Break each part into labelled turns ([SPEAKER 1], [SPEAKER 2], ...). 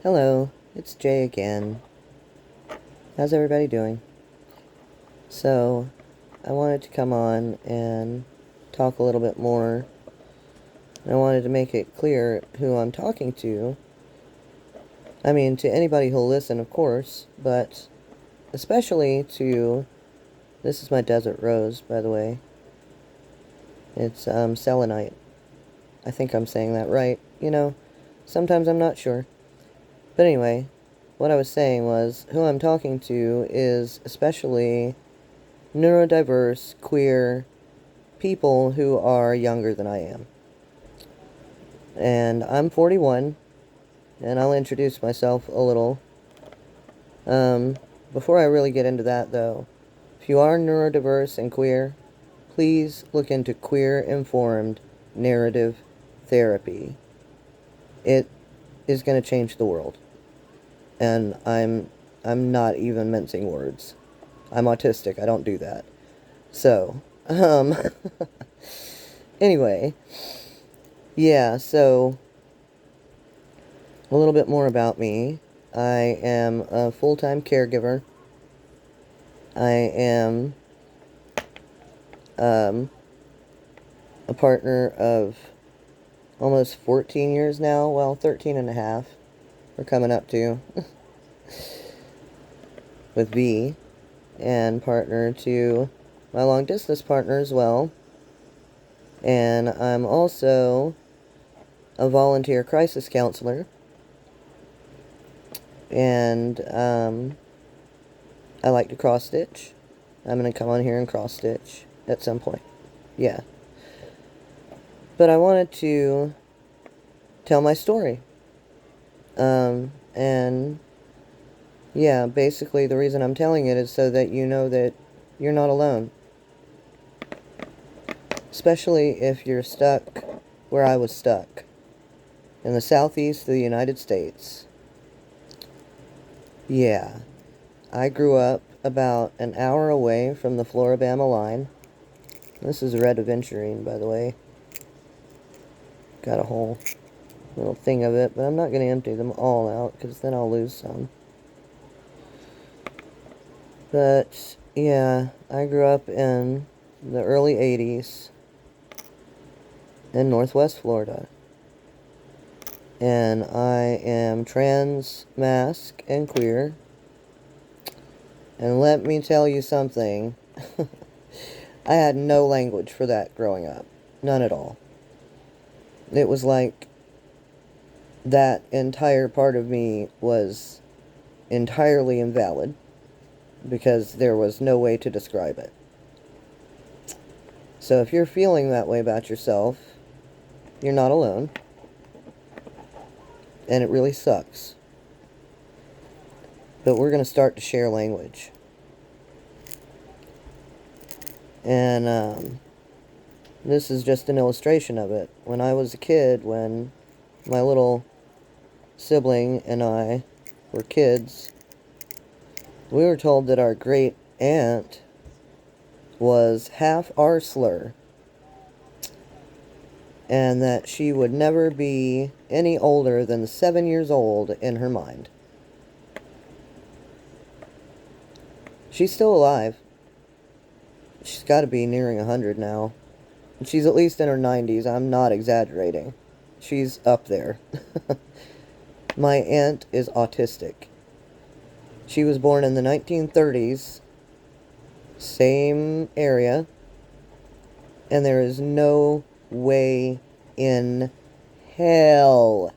[SPEAKER 1] Hello, it's Jay again. How's everybody doing? So, I wanted to come on and talk a little bit more. I wanted to make it clear who I'm talking to. I mean, to anybody who'll listen, of course, but especially to... This is my desert rose, by the way. It's, selenite. I think I'm saying that right. Sometimes I'm not sure. But anyway, what I was saying was, who I'm talking to is especially neurodiverse, queer people who are younger than I am. And I'm 41, and I'll introduce myself a little. Before I really get into that, though, if you are neurodiverse and queer, please look into queer-informed narrative therapy. It is going to change the world. And I'm not even mincing words. I'm autistic. I don't do that. So, anyway, yeah, so a little bit more about me. I am a full-time caregiver. I am a partner of almost 14 years now. Well, 13 and a half. We're coming up to with V, and partner to my long-distance partner as well. And I'm also a volunteer crisis counselor. And I like to cross stitch. I'm going to come on here and cross stitch at some point. Yeah. But I wanted to tell my story. And yeah, basically the reason I'm telling it is so that you know that you're not alone. Especially if you're stuck where I was stuck, in the southeast of the United States. Yeah. I grew up about an hour away from the Floribama line. This is red aventurine, by the way. Got a whole little thing of it, but I'm not going to empty them all out because then I'll lose some. But yeah, I grew up in the early 80s in Northwest Florida. And I am trans, mask, and queer. And let me tell you something. I had no language for that growing up. None at all. It was like that entire part of me was entirely invalid because there was no way to describe it. So if you're feeling that way about yourself, you're not alone. And it really sucks. But we're going to start to share language. And this is just an illustration of it. When I was a kid, when my little sibling and I were kids, we were told that our great aunt was half our slur, and that she would never be any older than 7 years old in her mind. She's still alive. She's got to be nearing 100 now. She's at least in her 90s. I'm not exaggerating. She's up there. My aunt is autistic. She was born in the 1930s, same area, and there is no way in hell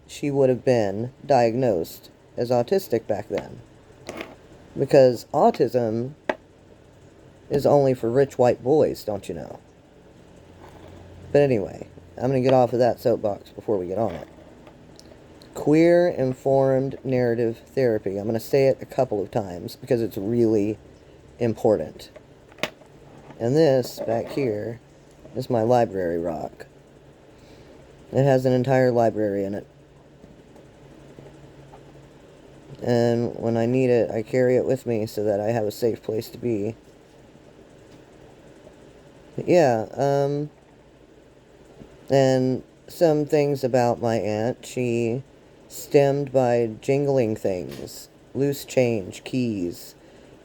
[SPEAKER 1] she would have been diagnosed as autistic back then. Because autism is only for rich white boys, don't you know? But anyway, I'm going to get off of that soapbox before we get on it. Queer-informed narrative therapy. I'm going to say it a couple of times because it's really important. And this, back here, is my library rock. It has an entire library in it. And when I need it, I carry it with me so that I have a safe place to be. But yeah, and some things about my aunt. She stemmed by jingling things, loose change, keys,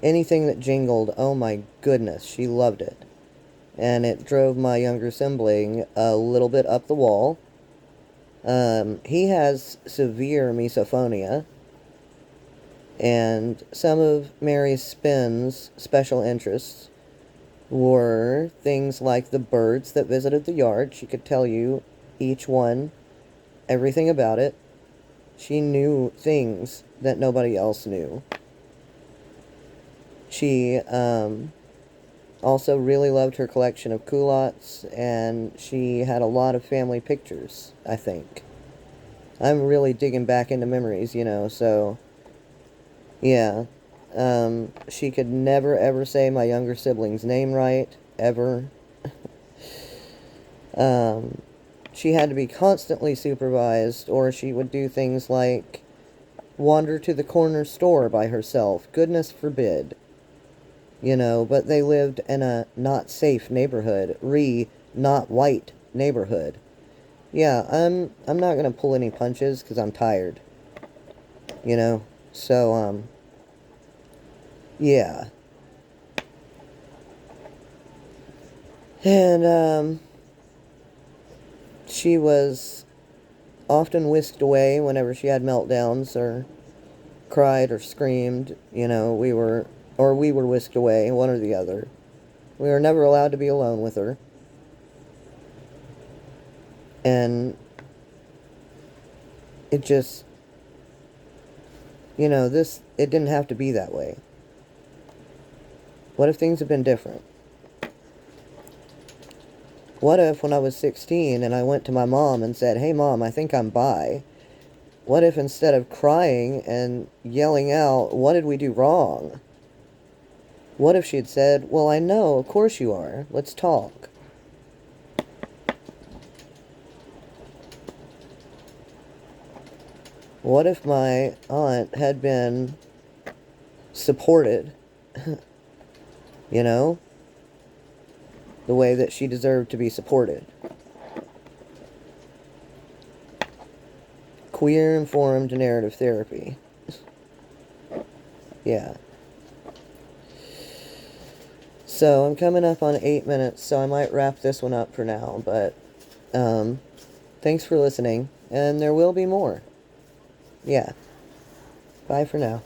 [SPEAKER 1] anything that jingled. Oh my goodness, she loved it. And it drove my younger sibling a little bit up the wall. He has severe misophonia, and some of Mary's Spin's special interests were things like the birds that visited the yard. She could tell you each one, everything about it. She knew things that nobody else knew. She also really loved her collection of culottes, and she had a lot of family pictures, I think. I'm really digging back into memories, so yeah. She could never ever say my younger sibling's name right, ever. She had to be constantly supervised, or she would do things like wander to the corner store by herself. Goodness forbid. But they lived in a not safe neighborhood. Not white neighborhood. Yeah, I'm not gonna pull any punches because I'm tired. So, yeah. And, she was often whisked away whenever she had meltdowns or cried or screamed. We were whisked away, one or the other. We were never allowed to be alone with her. And it just, it didn't have to be that way. What if things had been different? What if when I was 16 and I went to my mom and said, "Hey Mom, I think I'm bi." What if instead of crying and yelling out, "What did we do wrong?" What if she had said, "Well, I know, of course you are. Let's talk." What if my aunt had been supported, the way that she deserved to be supported? Queer-informed narrative therapy. Yeah. So, I'm coming up on 8 minutes, so I might wrap this one up for now, but, thanks for listening, and there will be more. Yeah. Bye for now.